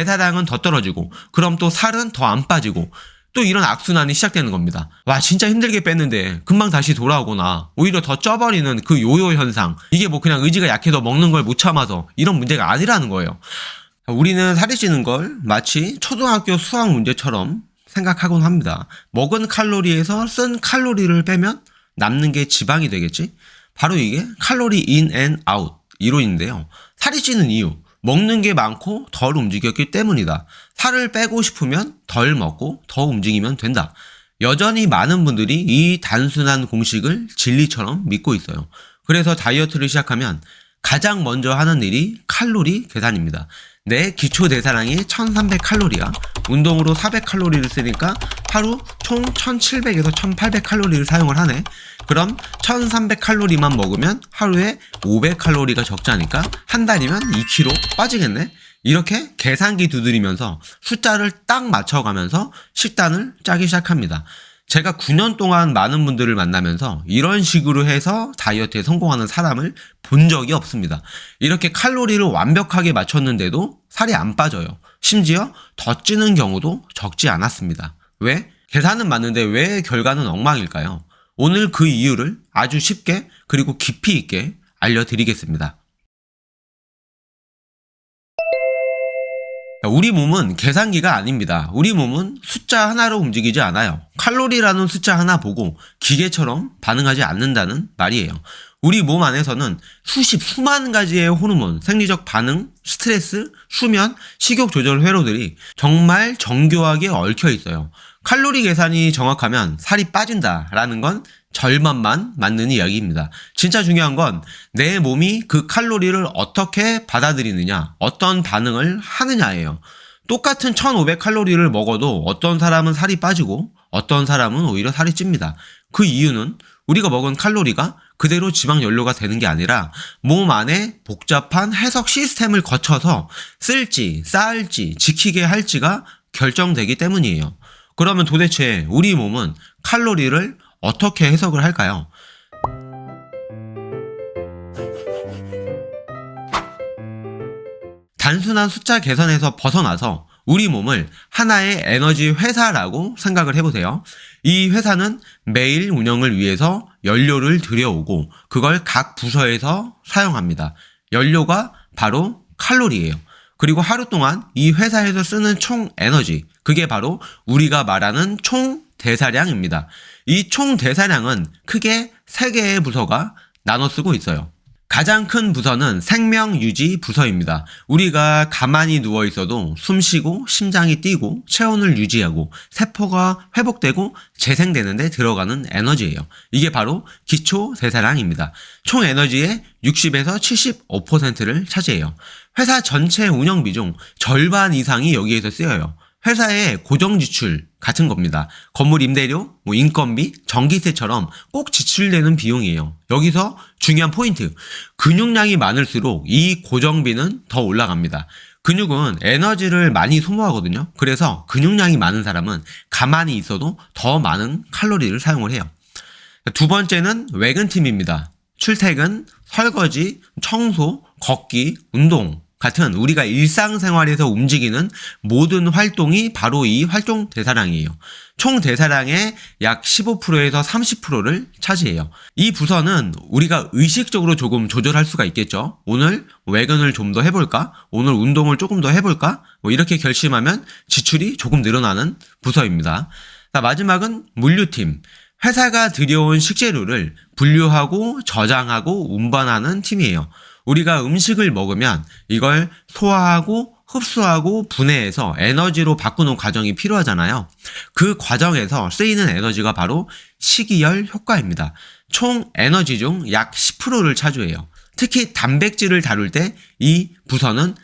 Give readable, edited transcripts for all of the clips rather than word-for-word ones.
대사량은 더 떨어지고 그럼 또 살은 더 안 빠지고 또 이런 악순환이 시작되는 겁니다. 와, 진짜 힘들게 뺐는데 금방 다시 돌아오거나 오히려 더 쪄버리는 그 요요 현상. 이게 뭐 그냥 의지가 약해서 먹는 걸 못 참아서 이런 문제가 아니라는 거예요. 우리는 살이 찌는 걸 마치 초등학교 수학 문제처럼 생각하곤 합니다. 먹은 칼로리에서 쓴 칼로리를 빼면 남는 게 지방이 되겠지? 바로 이게 칼로리 인 앤 아웃 이론인데요. 살이 찌는 이유, 먹는 게 많고 덜 움직였기 때문이다. 살을 빼고 싶으면 덜 먹고 더 움직이면 된다. 여전히 많은 분들이 이 단순한 공식을 진리처럼 믿고 있어요. 그래서 다이어트를 시작하면 가장 먼저 하는 일이 칼로리 계산입니다. 내 기초 대사량이 1300칼로리야. 운동으로 400칼로리를 쓰니까 하루 총 1700에서 1800칼로리를 사용을 하네. 그럼 1300칼로리만 먹으면 하루에 500칼로리가 적자니까 한 달이면 2kg 빠지겠네. 이렇게 계산기 두드리면서 숫자를 딱 맞춰가면서 식단을 짜기 시작합니다. 제가 9년 동안 많은 분들을 만나면서 이런 식으로 해서 다이어트에 성공하는 사람을 본 적이 없습니다. 이렇게 칼로리를 완벽하게 맞췄는데도 살이 안 빠져요. 심지어 더 찌는 경우도 적지 않았습니다. 왜? 계산은 맞는데 왜 결과는 엉망일까요? 오늘 그 이유를 아주 쉽게 그리고 깊이 있게 알려드리겠습니다. 우리 몸은 계산기가 아닙니다. 우리 몸은 숫자 하나로 움직이지 않아요. 칼로리라는 숫자 하나 보고 기계처럼 반응하지 않는다는 말이에요. 우리 몸 안에서는 수만 가지의 호르몬, 생리적 반응, 스트레스, 수면, 식욕 조절 회로들이 정말 정교하게 얽혀 있어요. 칼로리 계산이 정확하면 살이 빠진다라는 건 절반만 맞는 이야기입니다. 진짜 중요한 건 내 몸이 그 칼로리를 어떻게 받아들이느냐, 어떤 반응을 하느냐예요. 똑같은 1500칼로리를 먹어도 어떤 사람은 살이 빠지고 어떤 사람은 오히려 살이 찝니다. 그 이유는 우리가 먹은 칼로리가 그대로 지방 연료가 되는 게 아니라 몸 안에 복잡한 해석 시스템을 거쳐서 쓸지, 쌓을지, 지키게 할지가 결정되기 때문이에요. 그러면 도대체 우리 몸은 칼로리를 어떻게 해석을 할까요? 단순한 숫자 계산에서 벗어나서 우리 몸을 하나의 에너지 회사라고 생각을 해보세요. 이 회사는 매일 운영을 위해서 연료를 들여오고 그걸 각 부서에서 사용합니다. 연료가 바로 칼로리예요. 그리고 하루 동안 이 회사에서 쓰는 총 에너지, 그게 바로 우리가 말하는 총 대사량입니다. 이 총 대사량은 크게 3개의 부서가 나눠 쓰고 있어요. 가장 큰 부서는 생명유지 부서입니다. 우리가 가만히 누워 있어도 숨 쉬고 심장이 뛰고 체온을 유지하고 세포가 회복되고 재생되는 데 들어가는 에너지예요. 이게 바로 기초 대사량입니다. 총 에너지의 60에서 75%를 차지해요. 회사 전체 운영비 중 절반 이상이 여기에서 쓰여요. 회사의 고정지출 같은 겁니다. 건물 임대료, 인건비, 전기세처럼 꼭 지출되는 비용이에요. 여기서 중요한 포인트, 근육량이 많을수록 이 고정비는 더 올라갑니다. 근육은 에너지를 많이 소모하거든요. 그래서 근육량이 많은 사람은 가만히 있어도 더 많은 칼로리를 사용을 해요. 두 번째는 외근팀입니다. 출퇴근, 설거지, 청소, 걷기, 운동 같은 우리가 일상생활에서 움직이는 모든 활동이 바로 이 활동 대사량이에요. 총 대사량의 약 15%에서 30%를 차지해요. 이 부서는 우리가 의식적으로 조금 조절할 수가 있겠죠. 오늘 외근을 좀 더 해볼까? 오늘 운동을 조금 더 해볼까? 이렇게 결심하면 지출이 조금 늘어나는 부서입니다. 자, 마지막은 물류팀. 회사가 들여온 식재료를 분류하고 저장하고 운반하는 팀이에요. 우리가 음식을 먹으면 이걸 소화하고 흡수하고 분해해서 에너지로 바꾸는 과정이 필요하잖아요. 그 과정에서 쓰이는 에너지가 바로 식이열 효과입니다. 총 에너지 중 약 10%를 차지해요. 특히 단백질을 다룰 때 이 부서는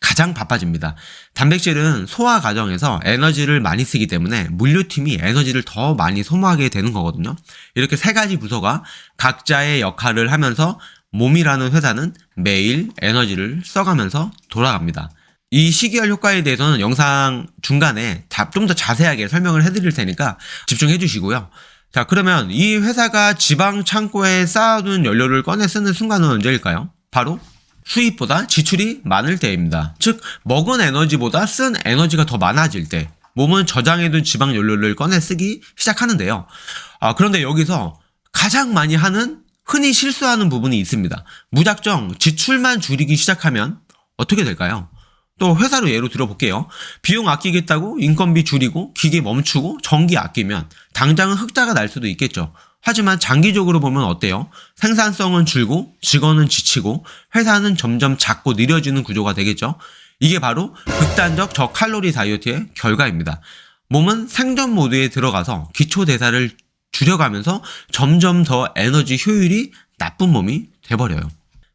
가장 바빠집니다. 단백질은 소화 과정에서 에너지를 많이 쓰기 때문에 물류팀이 에너지를 더 많이 소모하게 되는 거거든요. 이렇게 3가지 부서가 각자의 역할을 하면서 몸이라는 회사는 매일 에너지를 써가면서 돌아갑니다. 이 식이열 효과에 대해서는 영상 중간에 좀 더 자세하게 설명을 해드릴 테니까 집중해 주시고요. 자, 그러면 이 회사가 지방 창고에 쌓아둔 연료를 꺼내 쓰는 순간은 언제일까요? 바로 수입보다 지출이 많을 때입니다. 즉 먹은 에너지보다 쓴 에너지가 더 많아질 때 몸은 저장해둔 지방 연료를 꺼내 쓰기 시작하는데요. 그런데 여기서 가장 많이 하는 흔히 실수하는 부분이 있습니다. 무작정 지출만 줄이기 시작하면 어떻게 될까요? 또 회사로 예로 들어볼게요. 비용 아끼겠다고 인건비 줄이고 기계 멈추고 전기 아끼면 당장은 흑자가 날 수도 있겠죠. 하지만 장기적으로 보면 어때요? 생산성은 줄고 직원은 지치고 회사는 점점 작고 느려지는 구조가 되겠죠. 이게 바로 극단적 저칼로리 다이어트의 결과입니다. 몸은 생존 모드에 들어가서 기초 대사를 줄여가면서 점점 더 에너지 효율이 나쁜 몸이 돼버려요.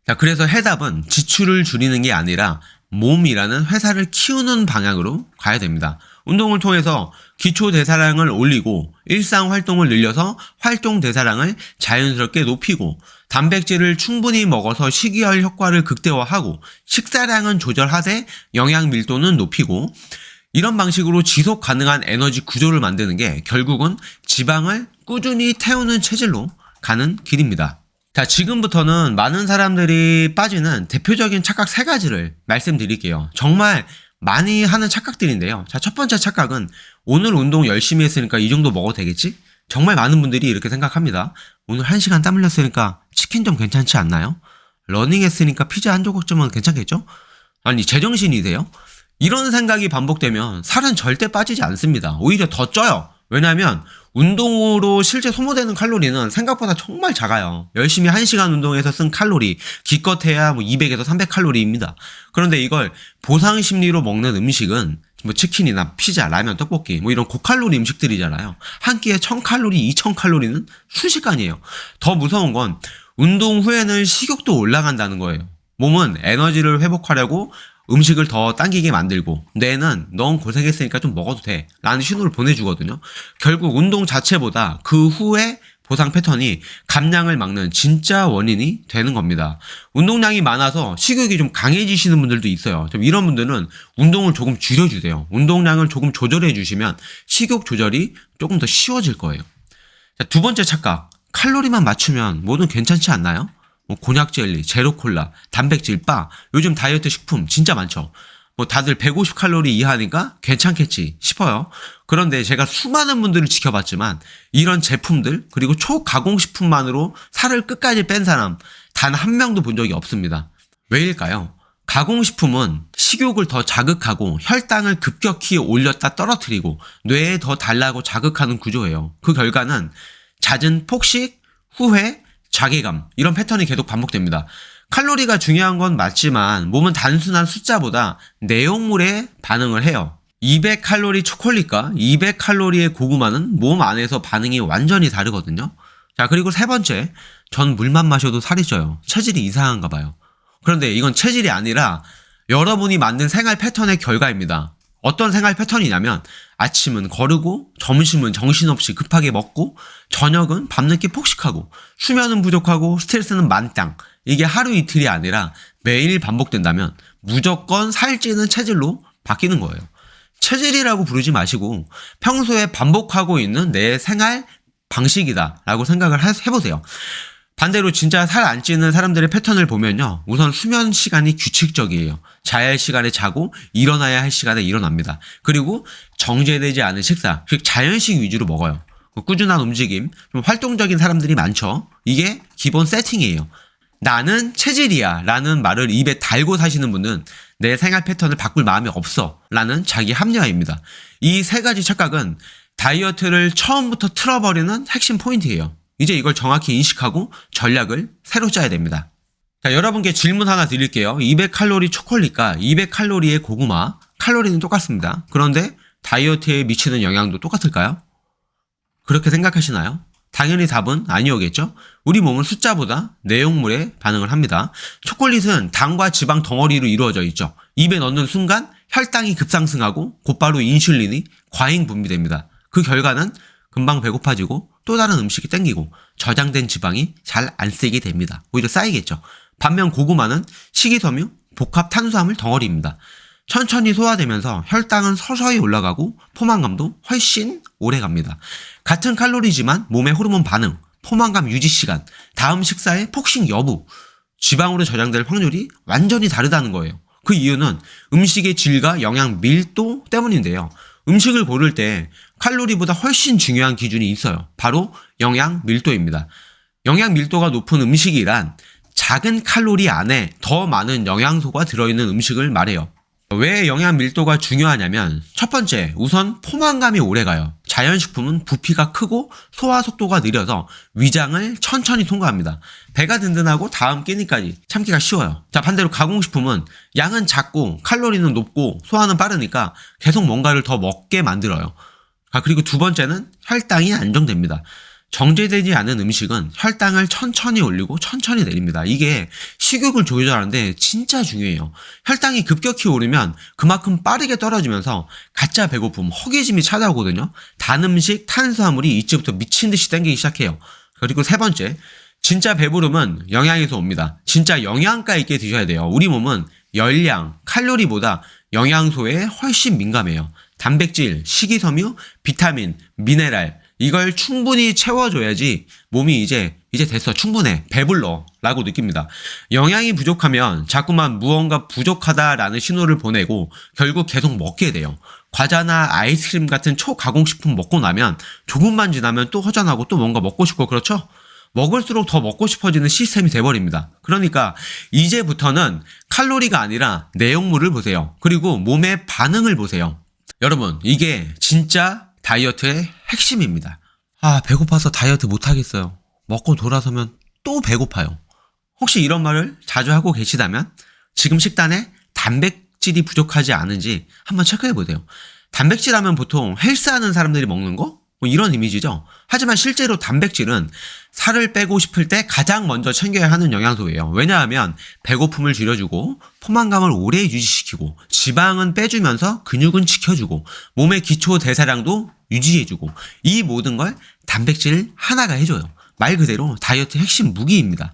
자, 그래서 해답은 지출을 줄이는 게 아니라 몸이라는 회사를 키우는 방향으로 가야 됩니다. 운동을 통해서 기초 대사량을 올리고 일상 활동을 늘려서 활동 대사량을 자연스럽게 높이고 단백질을 충분히 먹어서 식이열 효과를 극대화하고 식사량은 조절하되 영양 밀도는 높이고 이런 방식으로 지속 가능한 에너지 구조를 만드는 게 결국은 지방을 꾸준히 태우는 체질로 가는 길입니다. 자, 지금부터는 많은 사람들이 빠지는 대표적인 착각 3가지를 말씀드릴게요. 정말 많이 하는 착각들인데요. 자, 첫 번째 착각은 오늘 운동 열심히 했으니까 이 정도 먹어도 되겠지? 정말 많은 분들이 이렇게 생각합니다. 오늘 1시간 땀 흘렸으니까 치킨 좀 괜찮지 않나요? 러닝 했으니까 피자 한 조각쯤은 괜찮겠죠? 아니, 제정신이세요? 이런 생각이 반복되면 살은 절대 빠지지 않습니다. 오히려 더 쪄요. 왜냐하면 운동으로 실제 소모되는 칼로리는 생각보다 정말 작아요. 열심히 1시간 운동해서 쓴 칼로리, 기껏해야 200에서 300칼로리입니다. 그런데 이걸 보상 심리로 먹는 음식은 치킨이나 피자, 라면, 떡볶이 이런 고칼로리 음식들이잖아요. 한 끼에 1000칼로리, 2000칼로리는 순식간이에요. 더 무서운 건 운동 후에는 식욕도 올라간다는 거예요. 몸은 에너지를 회복하려고 음식을 더 당기게 만들고 뇌는 넌 고생했으니까 좀 먹어도 돼 라는 신호를 보내주거든요. 결국 운동 자체보다 그 후에 보상 패턴이 감량을 막는 진짜 원인이 되는 겁니다. 운동량이 많아서 식욕이 좀 강해지시는 분들도 있어요. 좀 이런 분들은 운동을 조금 줄여주세요. 운동량을 조금 조절해 주시면 식욕 조절이 조금 더 쉬워질 거예요. 자, 두 번째 착각. 칼로리만 맞추면 뭐든 괜찮지 않나요? 곤약 젤리, 제로 콜라, 단백질 바, 요즘 다이어트 식품 진짜 많죠. 다들 150칼로리 이하니까 괜찮겠지 싶어요. 그런데 제가 수많은 분들을 지켜봤지만 이런 제품들 그리고 초가공식품만으로 살을 끝까지 뺀 사람 단 한 명도 본 적이 없습니다. 왜일까요? 가공식품은 식욕을 더 자극하고 혈당을 급격히 올렸다 떨어뜨리고 뇌에 더 달라고 자극하는 구조예요. 그 결과는 잦은 폭식, 후회, 자괴감 이런 패턴이 계속 반복됩니다. 칼로리가 중요한 건 맞지만 몸은 단순한 숫자보다 내용물에 반응을 해요. 200칼로리 초콜릿과 200칼로리의 고구마는 몸 안에서 반응이 완전히 다르거든요. 자, 그리고 세 번째, 전 물만 마셔도 살이 쪄요. 체질이 이상한가 봐요. 그런데 이건 체질이 아니라 여러분이 만든 생활 패턴의 결과입니다. 어떤 생활 패턴이냐면 아침은 거르고 점심은 정신없이 급하게 먹고 저녁은 밤늦게 폭식하고 수면은 부족하고 스트레스는 만땅. 이게 하루 이틀이 아니라 매일 반복된다면 무조건 살찌는 체질로 바뀌는 거예요. 체질이라고 부르지 마시고 평소에 반복하고 있는 내 생활 방식이다 라고 생각을 해보세요. 반대로 진짜 살 안 찌는 사람들의 패턴을 보면요. 우선 수면 시간이 규칙적이에요. 자야 할 시간에 자고 일어나야 할 시간에 일어납니다. 그리고 정제되지 않은 식사, 즉 자연식 위주로 먹어요. 꾸준한 움직임, 좀 활동적인 사람들이 많죠. 이게 기본 세팅이에요. 나는 체질이야 라는 말을 입에 달고 사시는 분은 내 생활 패턴을 바꿀 마음이 없어 라는 자기 합리화입니다. 이 세 가지 착각은 다이어트를 처음부터 틀어버리는 핵심 포인트예요. 이제 이걸 정확히 인식하고 전략을 새로 짜야 됩니다. 자, 여러분께 질문 하나 드릴게요. 200칼로리 초콜릿과 200칼로리의 고구마, 칼로리는 똑같습니다. 그런데 다이어트에 미치는 영향도 똑같을까요? 그렇게 생각하시나요? 당연히 답은 아니오겠죠? 우리 몸은 숫자보다 내용물에 반응을 합니다. 초콜릿은 당과 지방 덩어리로 이루어져 있죠. 입에 넣는 순간 혈당이 급상승하고 곧바로 인슐린이 과잉 분비됩니다. 그 결과는 금방 배고파지고 또 다른 음식이 땡기고 저장된 지방이 잘 안 쓰이게 됩니다. 오히려 쌓이겠죠. 반면 고구마는 식이섬유, 복합 탄수화물 덩어리입니다. 천천히 소화되면서 혈당은 서서히 올라가고 포만감도 훨씬 오래 갑니다. 같은 칼로리지만 몸의 호르몬 반응, 포만감 유지 시간, 다음 식사의 폭식 여부 지방으로 저장될 확률이 완전히 다르다는 거예요. 그 이유는 음식의 질과 영양 밀도 때문인데요. 음식을 고를 때 칼로리보다 훨씬 중요한 기준이 있어요. 바로 영양 밀도입니다. 영양 밀도가 높은 음식이란 작은 칼로리 안에 더 많은 영양소가 들어있는 음식을 말해요. 왜 영양 밀도가 중요하냐면 첫 번째, 우선 포만감이 오래가요. 자연식품은 부피가 크고 소화 속도가 느려서 위장을 천천히 통과합니다. 배가 든든하고 다음 끼니까지 참기가 쉬워요. 자, 반대로 가공식품은 양은 작고 칼로리는 높고 소화는 빠르니까 계속 뭔가를 더 먹게 만들어요. 그리고 두 번째는 혈당이 안정됩니다. 정제되지 않은 음식은 혈당을 천천히 올리고 천천히 내립니다. 이게 식욕을 조절하는데 진짜 중요해요. 혈당이 급격히 오르면 그만큼 빠르게 떨어지면서 가짜 배고픔, 허기짐이 찾아오거든요. 단 음식, 탄수화물이 이제부터 미친 듯이 땡기기 시작해요. 그리고 세 번째, 진짜 배부름은 영양에서 옵니다. 진짜 영양가 있게 드셔야 돼요. 우리 몸은 열량, 칼로리보다 영양소에 훨씬 민감해요. 단백질, 식이섬유, 비타민, 미네랄, 이걸 충분히 채워줘야지 몸이 이제 됐어, 충분해, 배불러 라고 느낍니다. 영양이 부족하면 자꾸만 무언가 부족하다라는 신호를 보내고 결국 계속 먹게 돼요. 과자나 아이스크림 같은 초가공식품 먹고 나면 조금만 지나면 또 허전하고 또 뭔가 먹고 싶고, 그렇죠? 먹을수록 더 먹고 싶어지는 시스템이 돼버립니다. 그러니까 이제부터는 칼로리가 아니라 내용물을 보세요. 그리고 몸의 반응을 보세요. 여러분, 이게 진짜 다이어트의 핵심입니다. 배고파서 다이어트 못하겠어요. 먹고 돌아서면 또 배고파요. 혹시 이런 말을 자주 하고 계시다면 지금 식단에 단백질이 부족하지 않은지 한번 체크해보세요. 단백질 하면 보통 헬스하는 사람들이 먹는 거? 뭐 이런 이미지죠. 하지만 실제로 단백질은 살을 빼고 싶을 때 가장 먼저 챙겨야 하는 영양소예요. 왜냐하면 배고픔을 줄여주고 포만감을 오래 유지시키고 지방은 빼주면서 근육은 지켜주고 몸의 기초 대사량도 유지해주고, 이 모든 걸 단백질 하나가 해줘요. 말 그대로 다이어트 핵심 무기입니다.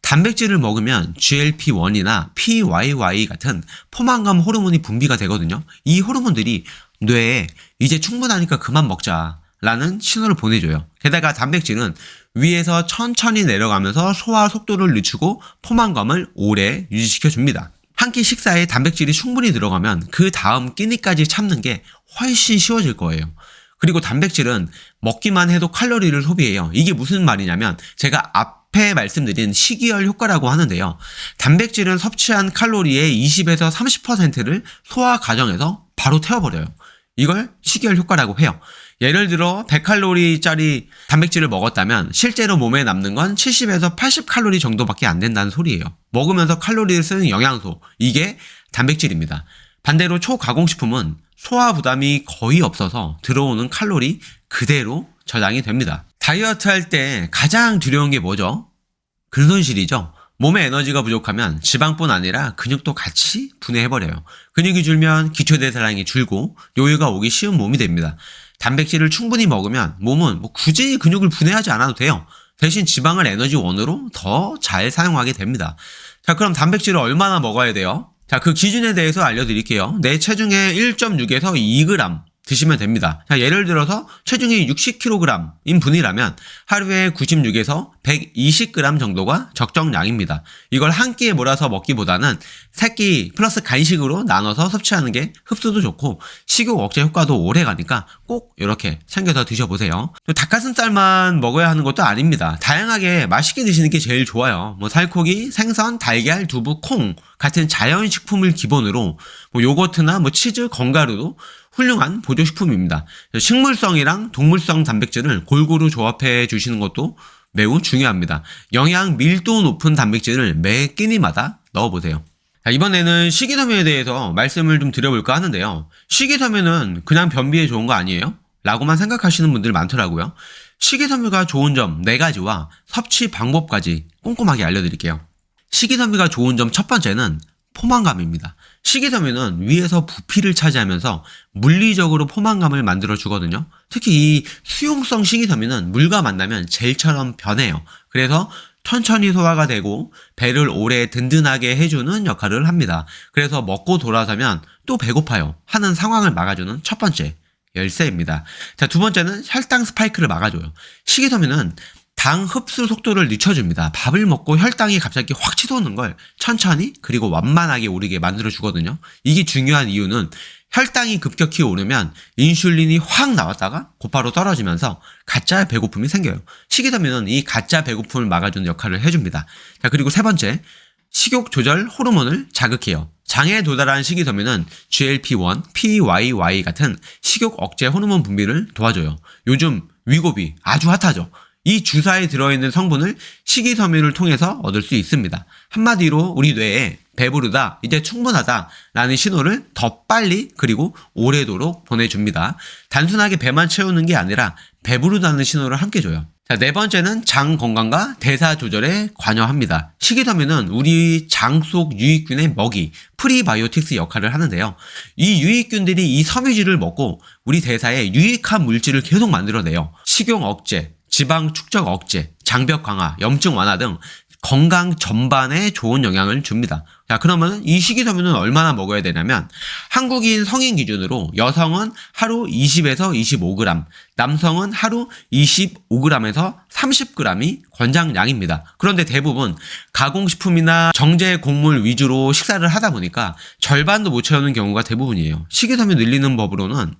단백질을 먹으면 GLP-1이나 PYY 같은 포만감 호르몬이 분비가 되거든요. 이 호르몬들이 뇌에 이제 충분하니까 그만 먹자 라는 신호를 보내줘요. 게다가 단백질은 위에서 천천히 내려가면서 소화 속도를 늦추고 포만감을 오래 유지시켜줍니다. 한 끼 식사에 단백질이 충분히 들어가면 그 다음 끼니까지 참는 게 훨씬 쉬워질 거예요. 그리고 단백질은 먹기만 해도 칼로리를 소비해요. 이게 무슨 말이냐면 제가 앞에 말씀드린 식이열 효과라고 하는데요. 단백질은 섭취한 칼로리의 20에서 30%를 소화 과정에서 바로 태워버려요. 이걸 식이열 효과라고 해요. 예를 들어 100칼로리짜리 단백질을 먹었다면 실제로 몸에 남는 건 70에서 80칼로리 정도밖에 안 된다는 소리예요. 먹으면서 칼로리를 쓰는 영양소, 이게 단백질입니다. 반대로 초가공식품은 소화 부담이 거의 없어서 들어오는 칼로리 그대로 저장이 됩니다. 다이어트 할 때 가장 두려운 게 뭐죠? 근손실이죠. 몸에 에너지가 부족하면 지방뿐 아니라 근육도 같이 분해해버려요. 근육이 줄면 기초대사량이 줄고 요요가 오기 쉬운 몸이 됩니다. 단백질을 충분히 먹으면 몸은 굳이 근육을 분해하지 않아도 돼요. 대신 지방을 에너지원으로 더 잘 사용하게 됩니다. 자, 그럼 단백질을 얼마나 먹어야 돼요? 자, 그 기준에 대해서 알려드릴게요. 내 체중의 1.6에서 2g 드시면 됩니다. 자, 예를 들어서 체중이 60kg인 분이라면 하루에 96에서 120g 정도가 적정량입니다. 이걸 한 끼에 몰아서 먹기보다는 3끼 플러스 간식으로 나눠서 섭취하는 게 흡수도 좋고 식욕 억제 효과도 오래 가니까 꼭 이렇게 챙겨서 드셔보세요. 닭가슴살만 먹어야 하는 것도 아닙니다. 다양하게 맛있게 드시는 게 제일 좋아요. 살코기, 생선, 달걀, 두부, 콩 같은 자연식품을 기본으로 요거트나 치즈, 건가루도 훌륭한 보조식품입니다. 식물성이랑 동물성 단백질을 골고루 조합해 주시는 것도 매우 중요합니다. 영양 밀도 높은 단백질을 매 끼니마다 넣어보세요. 자, 이번에는 식이섬유에 대해서 말씀을 좀 드려볼까 하는데요. 식이섬유는 그냥 변비에 좋은 거 아니에요? 라고만 생각하시는 분들 많더라고요. 식이섬유가 좋은 점 4가지와 섭취 방법까지 꼼꼼하게 알려드릴게요. 식이섬유가 좋은 점 첫 번째는 포만감입니다. 식이섬유는 위에서 부피를 차지하면서 물리적으로 포만감을 만들어 주거든요. 특히 이 수용성 식이섬유는 물과 만나면 젤처럼 변해요. 그래서 천천히 소화가 되고 배를 오래 든든하게 해주는 역할을 합니다. 그래서 먹고 돌아서면 또 배고파요 하는 상황을 막아주는 첫 번째 열쇠입니다. 자, 두 번째는 혈당 스파이크를 막아줘요. 식이섬유는 당 흡수 속도를 늦춰줍니다. 밥을 먹고 혈당이 갑자기 확 치솟는 걸 천천히 그리고 완만하게 오르게 만들어주거든요. 이게 중요한 이유는 혈당이 급격히 오르면 인슐린이 확 나왔다가 곧바로 떨어지면서 가짜 배고픔이 생겨요. 식이섬유는 이 가짜 배고픔을 막아주는 역할을 해줍니다. 자, 그리고 세 번째, 식욕 조절 호르몬을 자극해요. 장에 도달한 식이섬유는 GLP-1, PYY 같은 식욕 억제 호르몬 분비를 도와줘요. 요즘 위고비 아주 핫하죠. 이 주사에 들어있는 성분을 식이섬유를 통해서 얻을 수 있습니다. 한마디로 우리 뇌에 배부르다, 이제 충분하다 라는 신호를 더 빨리 그리고 오래도록 보내줍니다. 단순하게 배만 채우는 게 아니라 배부르다는 신호를 함께 줘요. 자, 네 번째는 장 건강과 대사 조절에 관여합니다. 식이섬유는 우리 장 속 유익균의 먹이, 프리바이오틱스 역할을 하는데요. 이 유익균들이 이 섬유질을 먹고 우리 대사에 유익한 물질을 계속 만들어내요. 식욕 억제, 지방 축적 억제, 장벽 강화, 염증 완화 등 건강 전반에 좋은 영향을 줍니다. 자, 그러면 이 식이섬유는 얼마나 먹어야 되냐면 한국인 성인 기준으로 여성은 하루 20에서 25g, 남성은 하루 25g에서 30g이 권장량입니다. 그런데 대부분 가공식품이나 정제 곡물 위주로 식사를 하다 보니까 절반도 못 채우는 경우가 대부분이에요. 식이섬유 늘리는 법으로는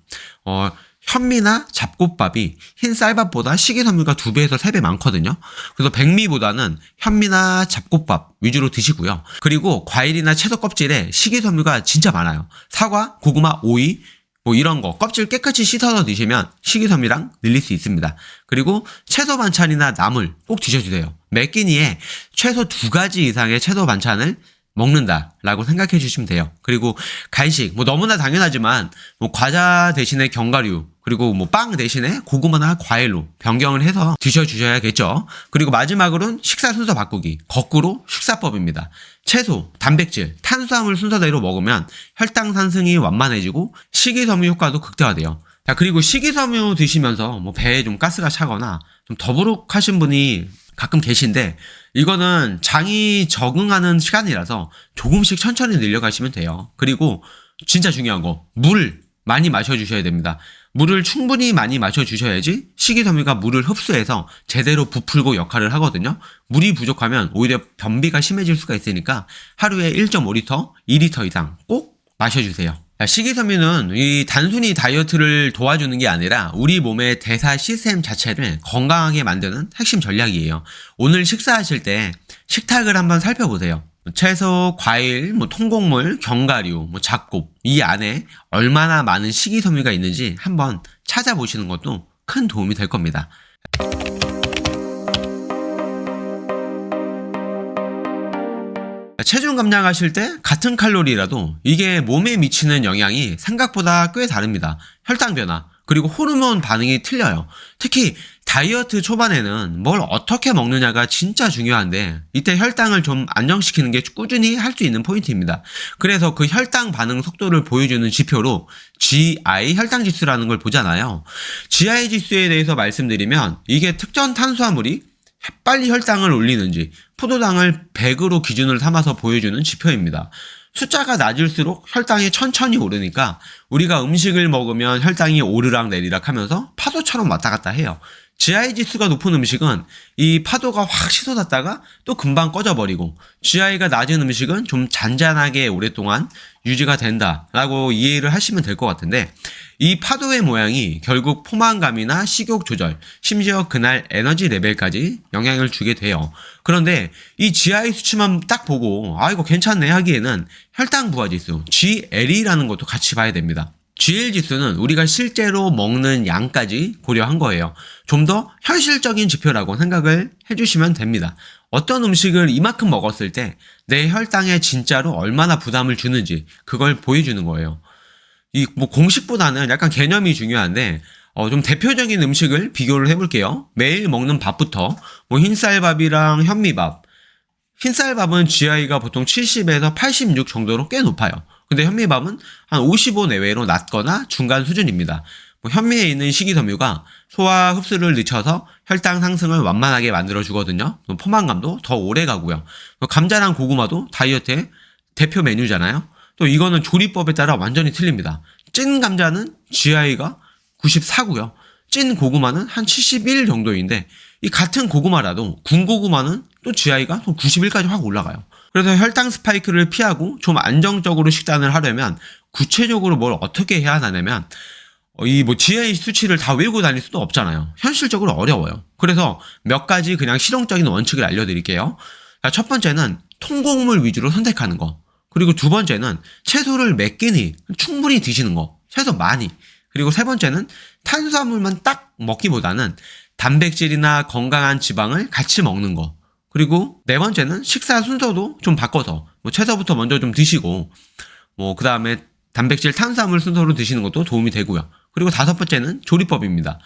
현미나 잡곡밥이 흰 쌀밥보다 식이섬유가 2배에서 3배 많거든요. 그래서 백미보다는 현미나 잡곡밥 위주로 드시고요. 그리고 과일이나 채소 껍질에 식이섬유가 진짜 많아요. 사과, 고구마, 오이 뭐 이런 거 껍질 깨끗이 씻어서 드시면 식이섬유랑 늘릴 수 있습니다. 그리고 채소 반찬이나 나물 꼭 드셔주세요. 매 끼니에 최소 2가지 이상의 채소 반찬을 먹는다라고 생각해 주시면 돼요. 그리고 간식, 뭐 너무나 당연하지만 뭐 과자 대신에 견과류, 그리고 뭐 빵 대신에 고구마나 과일로 변경을 해서 드셔주셔야겠죠. 그리고 마지막으로는 식사 순서 바꾸기, 거꾸로 식사법입니다. 채소, 단백질, 탄수화물 순서대로 먹으면 혈당 상승이 완만해지고 식이섬유 효과도 극대화돼요. 자, 그리고 식이섬유 드시면서 뭐 배에 좀 가스가 차거나 좀 더부룩하신 분이 가끔 계신데 이거는 장이 적응하는 시간이라서 조금씩 천천히 늘려가시면 돼요. 그리고 진짜 중요한 거, 물 많이 마셔주셔야 됩니다. 물을 충분히 많이 마셔주셔야지 식이섬유가 물을 흡수해서 제대로 부풀고 역할을 하거든요. 물이 부족하면 오히려 변비가 심해질 수가 있으니까 하루에 1.5리터, 2리터 이상 꼭 마셔주세요. 식이섬유는 이 단순히 다이어트를 도와주는 게 아니라 우리 몸의 대사 시스템 자체를 건강하게 만드는 핵심 전략이에요. 오늘 식사하실 때 식탁을 한번 살펴보세요. 채소, 과일, 뭐 통곡물, 견과류, 뭐 잡곡 이 안에 얼마나 많은 식이섬유가 있는지 한번 찾아보시는 것도 큰 도움이 될 겁니다. 체중 감량하실 때 같은 칼로리라도 이게 몸에 미치는 영향이 생각보다 꽤 다릅니다. 혈당 변화, 그리고 호르몬 반응이 틀려요. 특히 다이어트 초반에는 뭘 어떻게 먹느냐가 진짜 중요한데 이때 혈당을 좀 안정시키는 게 꾸준히 할 수 있는 포인트입니다. 그래서 그 혈당 반응 속도를 보여주는 지표로 GI 혈당 지수라는 걸 보잖아요. GI 지수에 대해서 말씀드리면 이게 특정 탄수화물이 빨리 혈당을 올리는지 포도당을 100으로 기준을 삼아서 보여주는 지표입니다. 숫자가 낮을수록 혈당이 천천히 오르니까 우리가 음식을 먹으면 혈당이 오르락 내리락 하면서 파도처럼 왔다 갔다 해요. GI 지수가 높은 음식은 이 파도가 확 치솟았다가 또 금방 꺼져버리고 GI가 낮은 음식은 좀 잔잔하게 오랫동안 유지가 된다라고 이해를 하시면 될 것 같은데 이 파도의 모양이 결국 포만감이나 식욕 조절, 심지어 그날 에너지 레벨까지 영향을 주게 돼요. 그런데 이 GI 수치만 딱 보고 이거 괜찮네 하기에는 혈당 부하 지수, GL이라는 것도 같이 봐야 됩니다. GL 지수는 우리가 실제로 먹는 양까지 고려한 거예요. 좀 더 현실적인 지표라고 생각을 해주시면 됩니다. 어떤 음식을 이만큼 먹었을 때 내 혈당에 진짜로 얼마나 부담을 주는지 그걸 보여주는 거예요. 이 뭐 공식보다는 약간 개념이 중요한데 좀 대표적인 음식을 비교를 해볼게요. 매일 먹는 밥부터 뭐 흰쌀밥이랑 현미밥. 흰쌀밥은 GI가 보통 70에서 86 정도로 꽤 높아요. 근데 현미밥은 한 55 내외로 낮거나 중간 수준입니다. 뭐 현미에 있는 식이섬유가 소화 흡수를 늦춰서 혈당 상승을 완만하게 만들어주거든요. 포만감도 더 오래 가고요. 감자랑 고구마도 다이어트의 대표 메뉴잖아요. 또 이거는 조리법에 따라 완전히 틀립니다. 찐 감자는 GI가 94고요. 찐 고구마는 한 71 정도인데 이 같은 고구마라도 군고구마는 또 GI가 또 91까지 확 올라가요. 그래서 혈당 스파이크를 피하고 좀 안정적으로 식단을 하려면 구체적으로 뭘 어떻게 해야 하냐면 이 뭐 GI 수치를 다 외우고 다닐 수도 없잖아요. 현실적으로 어려워요. 그래서 몇 가지 그냥 실용적인 원칙을 알려드릴게요. 자, 첫 번째는 통곡물 위주로 선택하는 거. 그리고 두 번째는 채소를 몇 끼니 충분히 드시는 거. 채소 많이. 그리고 세 번째는 탄수화물만 딱 먹기보다는 단백질이나 건강한 지방을 같이 먹는 거. 그리고 네 번째는 식사 순서도 좀 바꿔서 뭐 채소부터 먼저 좀 드시고 뭐 그 다음에 단백질, 탄수화물 순서로 드시는 것도 도움이 되고요. 그리고 다섯 번째는 조리법입니다.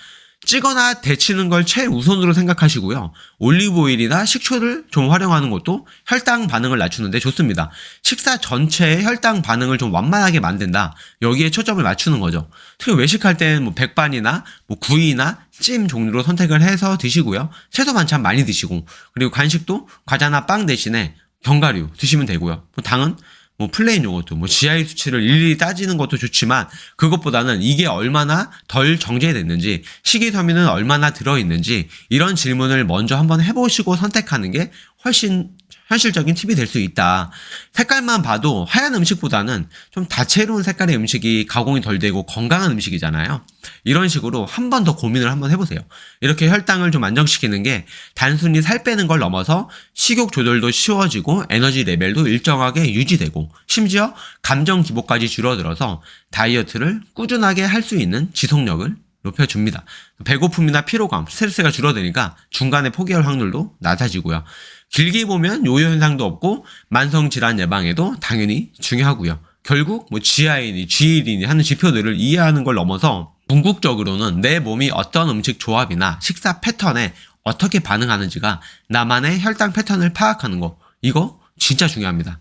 찌거나 데치는 걸 최우선으로 생각하시고요. 올리브오일이나 식초를 좀 활용하는 것도 혈당 반응을 낮추는데 좋습니다. 식사 전체의 혈당 반응을 좀 완만하게 만든다. 여기에 초점을 맞추는 거죠. 특히 외식할 때는 뭐 백반이나 뭐 구이나 찜 종류로 선택을 해서 드시고요. 채소 반찬 많이 드시고 그리고 간식도 과자나 빵 대신에 견과류 드시면 되고요. 당은 뭐 플레인 요거트, 뭐 GI 수치를 일일이 따지는 것도 좋지만 그것보다는 이게 얼마나 덜 정제됐는지, 식이섬유는 얼마나 들어있는지 이런 질문을 먼저 한번 해보시고 선택하는 게 훨씬 현실적인 팁이 될 수 있다. 색깔만 봐도 하얀 음식보다는 좀 다채로운 색깔의 음식이 가공이 덜 되고 건강한 음식이잖아요. 이런 식으로 한 번 더 고민을 한번 해보세요. 이렇게 혈당을 좀 안정시키는 게 단순히 살 빼는 걸 넘어서 식욕 조절도 쉬워지고 에너지 레벨도 일정하게 유지되고 심지어 감정 기복까지 줄어들어서 다이어트를 꾸준하게 할 수 있는 지속력을 높여줍니다. 배고픔이나 피로감, 스트레스가 줄어드니까 중간에 포기할 확률도 낮아지고요. 길게 보면 요요 현상도 없고 만성질환 예방에도 당연히 중요하고요. 결국 뭐 GI니 GL이니 하는 지표들을 이해하는 걸 넘어서 궁극적으로는 내 몸이 어떤 음식 조합이나 식사 패턴에 어떻게 반응하는지가 나만의 혈당 패턴을 파악하는 거, 이거 진짜 중요합니다.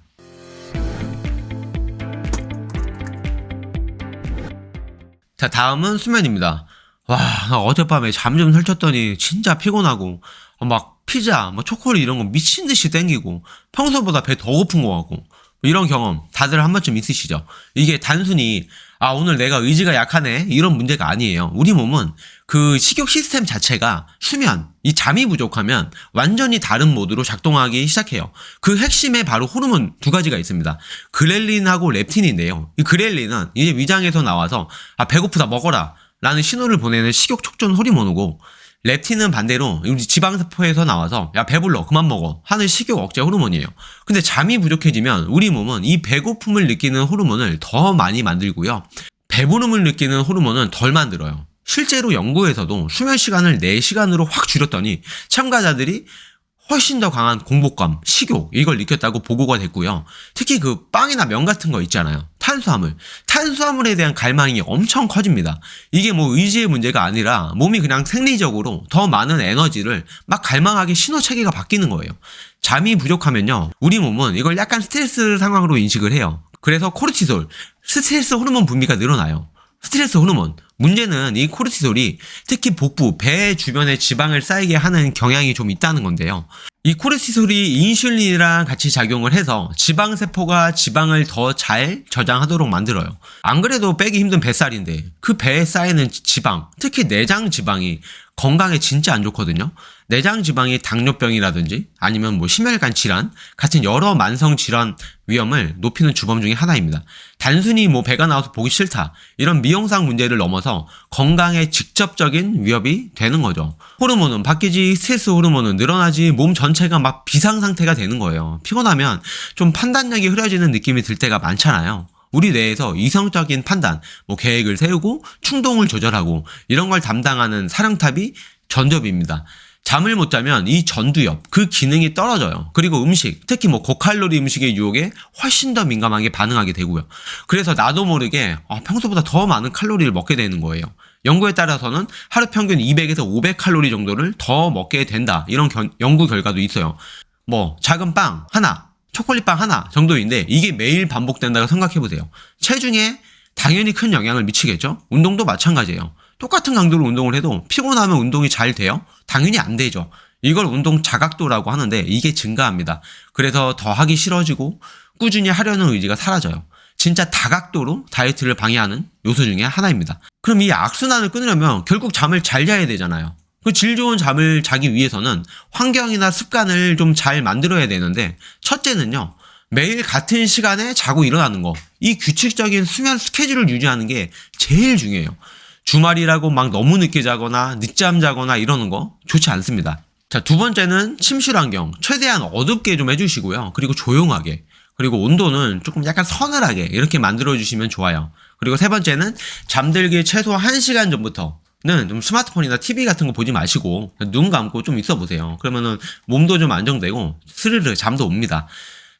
자, 다음은 수면입니다. 와, 나 어젯밤에 잠 좀 설쳤더니 진짜 피곤하고 막 피자, 뭐 초콜릿 이런 거 미친 듯이 땡기고 평소보다 배 더 고픈 것 같고 이런 경험 다들 한 번쯤 있으시죠? 이게 단순히 오늘 내가 의지가 약하네 이런 문제가 아니에요. 우리 몸은 그 식욕 시스템 자체가 수면, 이 잠이 부족하면 완전히 다른 모드로 작동하기 시작해요. 그 핵심에 바로 호르몬 두 가지가 있습니다. 그렐린하고 렙틴인데요. 이 그렐린은 이제 위장에서 나와서 배고프다 먹어라 라는 신호를 보내는 식욕 촉진 호르몬이고 렙틴은 반대로 우리 지방세포에서 나와서 야 배불러 그만 먹어 하는 식욕 억제 호르몬이에요. 근데 잠이 부족해지면 우리 몸은 이 배고픔을 느끼는 호르몬을 더 많이 만들고요. 배부름을 느끼는 호르몬은 덜 만들어요. 실제로 연구에서도 수면 시간을 4시간으로 확 줄였더니 참가자들이 훨씬 더 강한 공복감, 식욕 이걸 느꼈다고 보고가 됐고요. 특히 그 빵이나 면 같은 거 있잖아요. 탄수화물에 대한 갈망이 엄청 커집니다. 이게 뭐 의지의 문제가 아니라 몸이 그냥 생리적으로 더 많은 에너지를 막 갈망하게 신호 체계가 바뀌는 거예요. 잠이 부족하면요, 우리 몸은 이걸 약간 스트레스 상황으로 인식을 해요. 그래서 코르티솔, 스트레스 호르몬 분비가 늘어나요. 스트레스 호르몬. 문제는 이 코르티솔이 특히 복부, 배 주변에 지방을 쌓이게 하는 경향이 좀 있다는 건데요. 이 코르티솔이 인슐린이랑 같이 작용을 해서 지방세포가 지방을 더 잘 저장하도록 만들어요. 안 그래도 빼기 힘든 뱃살인데 그 배에 쌓이는 지방, 특히 내장 지방이 건강에 진짜 안 좋거든요. 내장 지방이 당뇨병이라든지 아니면 뭐 심혈관 질환 같은 여러 만성 질환 위험을 높이는 주범 중에 하나입니다. 단순히 뭐 배가 나와서 보기 싫다 이런 미용상 문제를 넘어서 건강에 직접적인 위협이 되는 거죠. 호르몬은 바뀌지, 스트레스 호르몬은 늘어나지, 몸 전체가 막 비상 상태가 되는 거예요. 피곤하면 좀 판단력이 흐려지는 느낌이 들 때가 많잖아요. 우리 뇌에서 이성적인 판단, 뭐 계획을 세우고 충동을 조절하고 이런 걸 담당하는 사령탑이 전두엽입니다. 잠을 못 자면 이 전두엽, 그 기능이 떨어져요. 그리고 음식, 특히 뭐 고칼로리 음식의 유혹에 훨씬 더 민감하게 반응하게 되고요. 그래서 나도 모르게 평소보다 더 많은 칼로리를 먹게 되는 거예요. 연구에 따라서는 하루 평균 200에서 500칼로리 정도를 더 먹게 된다. 이런 연구 결과도 있어요. 뭐 작은 빵 하나, 초콜릿빵 하나 정도인데 이게 매일 반복된다고 생각해보세요. 체중에 당연히 큰 영향을 미치겠죠? 운동도 마찬가지예요. 똑같은 강도로 운동을 해도 피곤하면 운동이 잘 돼요? 당연히 안 되죠. 이걸 운동 자각도라고 하는데 이게 증가합니다. 그래서 더 하기 싫어지고 꾸준히 하려는 의지가 사라져요. 진짜 다각도로 다이어트를 방해하는 요소 중에 하나입니다. 그럼 이 악순환을 끊으려면 결국 잠을 잘 자야 되잖아요. 그 질 좋은 잠을 자기 위해서는 환경이나 습관을 좀 잘 만들어야 되는데, 첫째는요, 매일 같은 시간에 자고 일어나는 거. 이 규칙적인 수면 스케줄을 유지하는 게 제일 중요해요. 주말이라고 막 너무 늦게 자거나 늦잠 자거나 이러는 거 좋지 않습니다. 자, 두 번째는 침실 환경. 최대한 어둡게 좀 해주시고요. 그리고 조용하게. 그리고 온도는 조금 약간 서늘하게 이렇게 만들어주시면 좋아요. 그리고 세 번째는 잠들기 최소 1시간 전부터는 좀 스마트폰이나 TV 같은 거 보지 마시고 눈 감고 좀 있어 보세요. 그러면은 몸도 좀 안정되고 스르르 잠도 옵니다.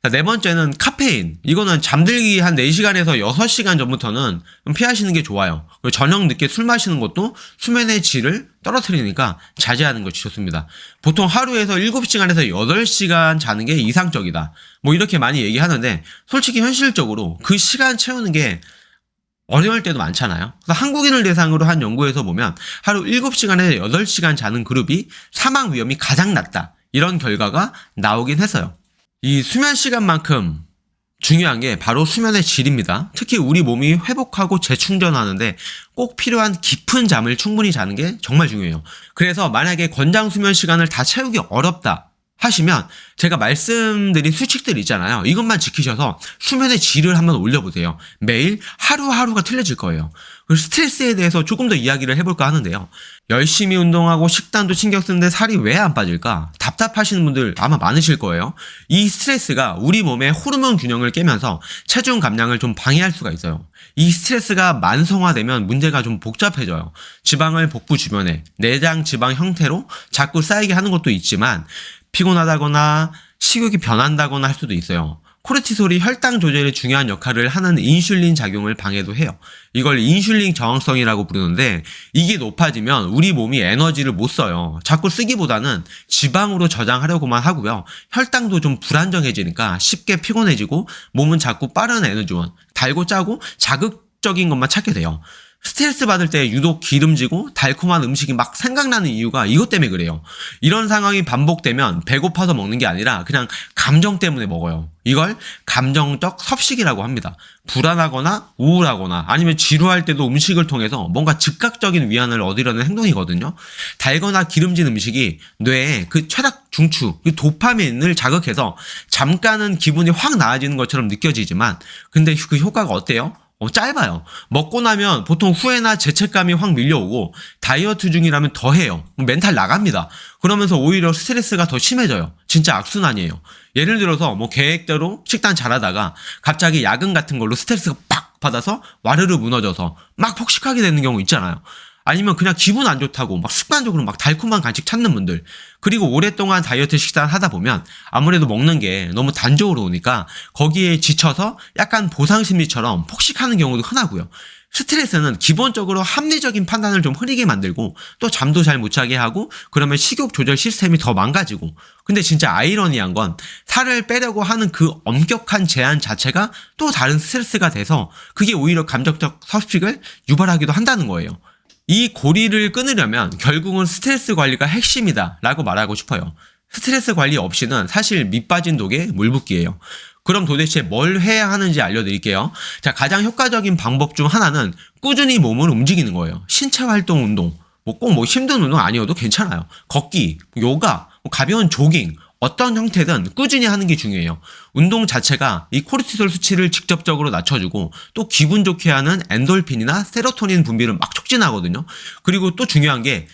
자, 네 번째는 카페인. 이거는 잠들기 한 4시간에서 6시간 전부터는 좀 피하시는 게 좋아요. 그리고 저녁 늦게 술 마시는 것도 수면의 질을 떨어뜨리니까 자제하는 것이 좋습니다. 보통 하루에서 7시간에서 8시간 자는 게 이상적이다. 뭐 이렇게 많이 얘기하는데 솔직히 현실적으로 그 시간 채우는 게 어려울 때도 많잖아요. 그래서 한국인을 대상으로 한 연구에서 보면 하루 7시간에서 8시간 자는 그룹이 사망 위험이 가장 낮다. 이런 결과가 나오긴 했어요. 이 수면 시간만큼 중요한 게 바로 수면의 질입니다. 특히 우리 몸이 회복하고 재충전하는데 꼭 필요한 깊은 잠을 충분히 자는 게 정말 중요해요. 그래서 만약에 권장 수면 시간을 다 채우기 어렵다 하시면 제가 말씀드린 수칙들 있잖아요. 이것만 지키셔서 수면의 질을 한번 올려보세요. 매일 하루하루가 틀려질 거예요. 그리고 스트레스에 대해서 조금 더 이야기를 해볼까 하는데요. 열심히 운동하고 식단도 신경 쓰는데 살이 왜 안 빠질까? 답답하시는 분들 아마 많으실 거예요. 이 스트레스가 우리 몸의 호르몬 균형을 깨면서 체중 감량을 좀 방해할 수가 있어요. 이 스트레스가 만성화되면 문제가 좀 복잡해져요. 지방을 복부 주변에 내장 지방 형태로 자꾸 쌓이게 하는 것도 있지만 피곤하다거나 식욕이 변한다거나 할 수도 있어요. 코르티솔이 혈당 조절에 중요한 역할을 하는 인슐린 작용을 방해도 해요. 이걸 인슐린 저항성이라고 부르는데 이게 높아지면 우리 몸이 에너지를 못 써요. 자꾸 쓰기보다는 지방으로 저장하려고만 하고요. 혈당도 좀 불안정해지니까 쉽게 피곤해지고 몸은 자꾸 빠른 에너지원, 달고 짜고 자극적인 것만 찾게 돼요. 스트레스 받을 때 유독 기름지고 달콤한 음식이 막 생각나는 이유가 이것 때문에 그래요. 이런 상황이 반복되면 배고파서 먹는 게 아니라 그냥 감정 때문에 먹어요. 이걸 감정적 섭식이라고 합니다. 불안하거나 우울하거나 아니면 지루할 때도 음식을 통해서 뭔가 즉각적인 위안을 얻으려는 행동이거든요. 달거나 기름진 음식이 뇌에 그 최악 중추, 그 도파민을 자극해서 잠깐은 기분이 확 나아지는 것처럼 느껴지지만 근데 그 효과가 어때요? 짧아요. 먹고 나면 보통 후회나 죄책감이 확 밀려오고 다이어트 중이라면 더 해요. 멘탈 나갑니다. 그러면서 오히려 스트레스가 더 심해져요. 진짜 악순환이에요. 예를 들어서 뭐 계획대로 식단 잘하다가 갑자기 야근 같은 걸로 스트레스가 팍 받아서 와르르 무너져서 막 폭식하게 되는 경우 있잖아요. 아니면 그냥 기분 안 좋다고 막 습관적으로 막 달콤한 간식 찾는 분들, 그리고 오랫동안 다이어트 식단 하다 보면 아무래도 먹는 게 너무 단조로 오니까 거기에 지쳐서 약간 보상심리처럼 폭식하는 경우도 흔하고요. 스트레스는 기본적으로 합리적인 판단을 좀 흐리게 만들고 또 잠도 잘 못 자게 하고 그러면 식욕 조절 시스템이 더 망가지고, 근데 진짜 아이러니한 건 살을 빼려고 하는 그 엄격한 제한 자체가 또 다른 스트레스가 돼서 그게 오히려 감정적 섭식을 유발하기도 한다는 거예요. 이 고리를 끊으려면 결국은 스트레스 관리가 핵심이다 라고 말하고 싶어요. 스트레스 관리 없이는 사실 밑 빠진 독에 물 붓기예요. 그럼 도대체 뭘 해야 하는지 알려드릴게요. 자, 가장 효과적인 방법 중 하나는 꾸준히 몸을 움직이는 거예요. 신체 활동 운동, 꼭 힘든 운동 아니어도 괜찮아요. 걷기, 요가, 가벼운 조깅, 어떤 형태든 꾸준히 하는 게 중요해요. 운동 자체가 이 코르티솔 수치를 직접적으로 낮춰주고 또 기분 좋게 하는 엔돌핀이나 세로토닌 분비를 막 촉진하거든요. 그리고 또 중요한 게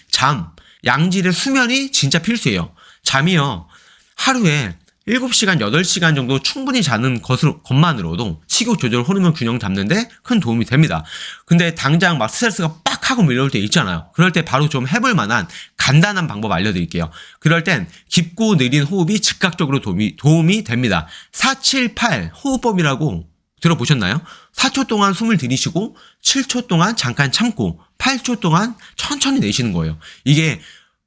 양질의 수면이 진짜 필수예요. 잠이요, 하루에 7시간, 8시간 정도 충분히 자는 것만으로도 식욕 조절 호르몬 균형 잡는데 큰 도움이 됩니다. 근데 당장 막 스트레스가 빡 하고 밀려올 때 있잖아요. 그럴 때 바로 좀 해볼 만한 간단한 방법 알려드릴게요. 그럴 땐 깊고 느린 호흡이 즉각적으로 도움이 됩니다. 478 호흡법이라고 들어보셨나요? 4초 동안 숨을 들이쉬고 7초 동안 잠깐 참고 8초 동안 천천히 내쉬는 거예요. 이게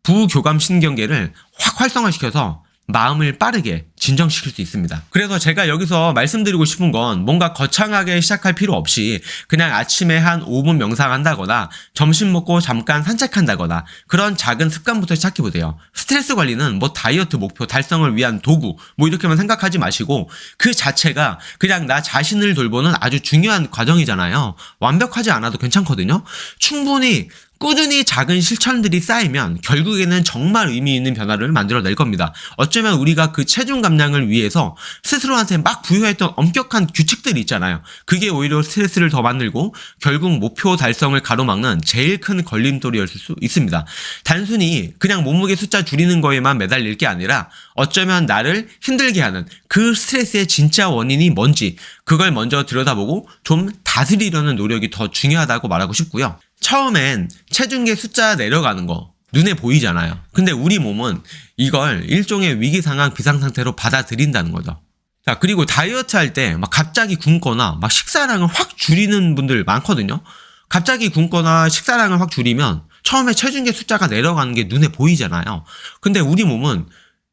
부교감신경계를 확 활성화시켜서 마음을 빠르게 진정시킬 수 있습니다. 그래서 제가 여기서 말씀드리고 싶은 건 뭔가 거창하게 시작할 필요 없이 그냥 아침에 한 5분 명상한다거나 점심 먹고 잠깐 산책한다거나 그런 작은 습관부터 시작해보세요. 스트레스 관리는 뭐 다이어트 목표 달성을 위한 도구 뭐 이렇게만 생각하지 마시고 그 자체가 그냥 나 자신을 돌보는 아주 중요한 과정이잖아요. 완벽하지 않아도 괜찮거든요. 충분히 꾸준히 작은 실천들이 쌓이면 결국에는 정말 의미 있는 변화를 만들어낼 겁니다. 어쩌면 우리가 그 체중 감량을 위해서 스스로한테 막 부여했던 엄격한 규칙들이 있잖아요. 그게 오히려 스트레스를 더 만들고 결국 목표 달성을 가로막는 제일 큰 걸림돌이었을 수 있습니다. 단순히 그냥 몸무게 숫자 줄이는 거에만 매달릴 게 아니라 어쩌면 나를 힘들게 하는 그 스트레스의 진짜 원인이 뭔지 그걸 먼저 들여다보고 좀 다스리려는 노력이 더 중요하다고 말하고 싶고요. 처음엔 체중계 숫자 내려가는 거 눈에 보이잖아요. 근데 우리 몸은 이걸 일종의 위기상황 비상상태로 받아들인다는 거죠. 자, 그리고 다이어트 할 때 막 갑자기 굶거나 막 식사량을 확 줄이는 분들 많거든요. 갑자기 굶거나 식사량을 확 줄이면 처음에 체중계 숫자가 내려가는 게 눈에 보이잖아요. 근데 우리 몸은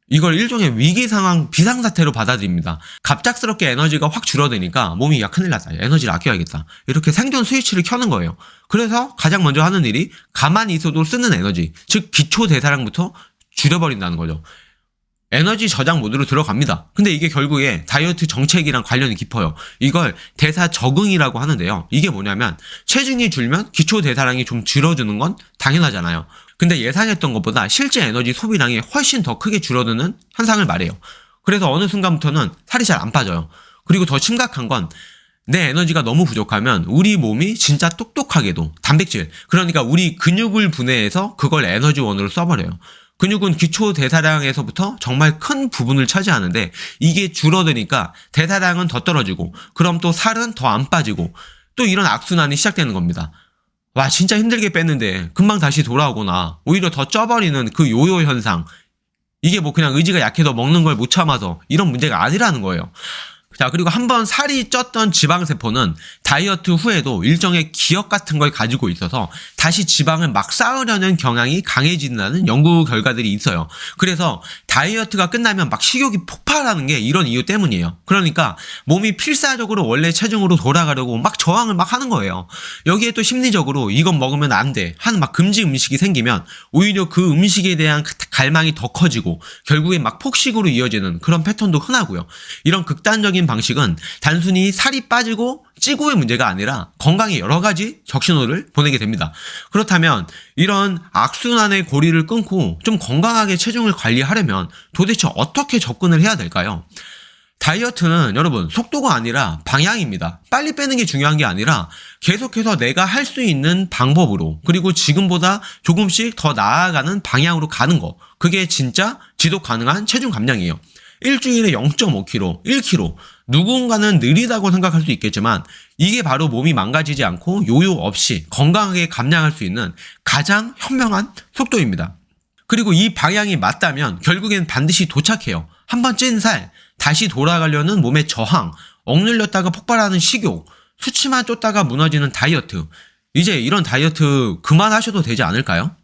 이걸 일종의 위기상황 비상사태로 받아들입니다. 갑작스럽게 에너지가 확 줄어드니까 몸이 야 큰일 났다. 에너지를 아껴야겠다. 이렇게 생존 스위치를 켜는 거예요. 그래서 가장 먼저 하는 일이 가만히 있어도 쓰는 에너지, 즉 기초 대사량부터 줄여버린다는 거죠. 에너지 저장 모드로 들어갑니다. 근데 이게 결국에 다이어트 정책이랑 관련이 깊어요. 이걸 대사 적응이라고 하는데요. 이게 뭐냐면 체중이 줄면 기초 대사량이 좀 줄어드는 건 당연하잖아요. 근데 예상했던 것보다 실제 에너지 소비량이 훨씬 더 크게 줄어드는 현상을 말해요. 그래서 어느 순간부터는 살이 잘 안 빠져요. 그리고 더 심각한 건 내 에너지가 너무 부족하면 우리 몸이 진짜 똑똑하게도 단백질, 그러니까 우리 근육을 분해해서 그걸 에너지원으로 써버려요. 근육은 기초 대사량에서부터 정말 큰 부분을 차지하는데 이게 줄어드니까 대사량은 더 떨어지고 그럼 또 살은 더 안 빠지고 또 이런 악순환이 시작되는 겁니다. 와, 진짜 힘들게 뺐는데 금방 다시 돌아오거나 오히려 더 쪄버리는 그 요요 현상. 이게 뭐 그냥 의지가 약해서 먹는 걸 못 참아서 이런 문제가 아니라는 거예요. 자, 그리고 한번 살이 쪘던 지방세포는 다이어트 후에도 일정의 기억 같은 걸 가지고 있어서 다시 지방을 막 쌓으려는 경향이 강해진다는 연구 결과들이 있어요. 그래서 다이어트가 끝나면 막 식욕이 폭발하는 게 이런 이유 때문이에요. 그러니까 몸이 필사적으로 원래 체중으로 돌아가려고 막 저항을 막 하는 거예요. 여기에 또 심리적으로 이건 먹으면 안 돼 하는 막 금지 음식이 생기면 오히려 그 음식에 대한 갈망이 더 커지고 결국엔 막 폭식으로 이어지는 그런 패턴도 흔하고요. 이런 극단적인 방식은 단순히 살이 빠지고 찌고의 문제가 아니라 건강에 여러 가지 적신호를 보내게 됩니다. 그렇다면 이런 악순환의 고리를 끊고 좀 건강하게 체중을 관리하려면 도대체 어떻게 접근을 해야 될까요? 다이어트는 여러분 속도가 아니라 방향입니다. 빨리 빼는 게 중요한 게 아니라 계속해서 내가 할 수 있는 방법으로 그리고 지금보다 조금씩 더 나아가는 방향으로 가는 거, 그게 진짜 지속 가능한 체중 감량이에요. 일주일에 0.5kg, 1kg, 누군가는 느리다고 생각할 수 있겠지만 이게 바로 몸이 망가지지 않고 요요 없이 건강하게 감량할 수 있는 가장 현명한 속도입니다. 그리고 이 방향이 맞다면 결국엔 반드시 도착해요. 한번 찐 살, 다시 돌아가려는 몸의 저항, 억눌렸다가 폭발하는 식욕, 수치만 쫓다가 무너지는 다이어트. 이제 이런 다이어트 그만하셔도 되지 않을까요?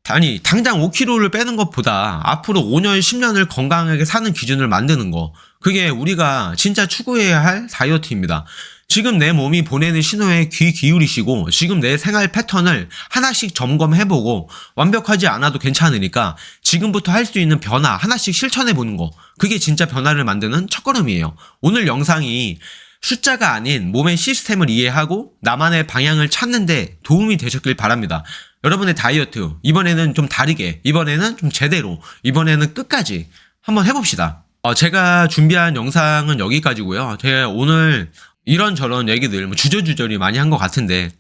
아니, 당장 5kg를 빼는 것보다 앞으로 5년, 10년을 건강하게 사는 기준을 만드는 거, 그게 우리가 진짜 추구해야 할 다이어트입니다. 지금 내 몸이 보내는 신호에 귀 기울이시고 지금 내 생활 패턴을 하나씩 점검해보고 완벽하지 않아도 괜찮으니까 지금부터 할 수 있는 변화 하나씩 실천해보는 거, 그게 진짜 변화를 만드는 첫걸음이에요. 오늘 영상이 숫자가 아닌 몸의 시스템을 이해하고 나만의 방향을 찾는 데 도움이 되셨길 바랍니다. 여러분의 다이어트 이번에는 좀 다르게, 이번에는 좀 제대로, 이번에는 끝까지 한번 해봅시다. 제가 준비한 영상은 여기까지고요. 제가 오늘 이런저런 얘기들 주저주저리 많이 한 것 같은데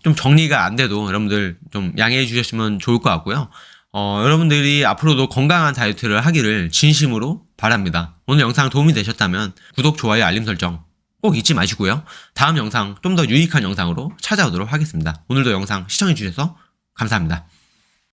좀 정리가 안 돼도 여러분들 좀 양해해 주셨으면 좋을 것 같고요. 여러분들이 앞으로도 건강한 다이어트를 하기를 진심으로 바랍니다. 오늘 영상 도움이 되셨다면 구독, 좋아요, 알림 설정 꼭 잊지 마시고요. 다음 영상 좀 더 유익한 영상으로 찾아오도록 하겠습니다. 오늘도 영상 시청해 주셔서 감사합니다.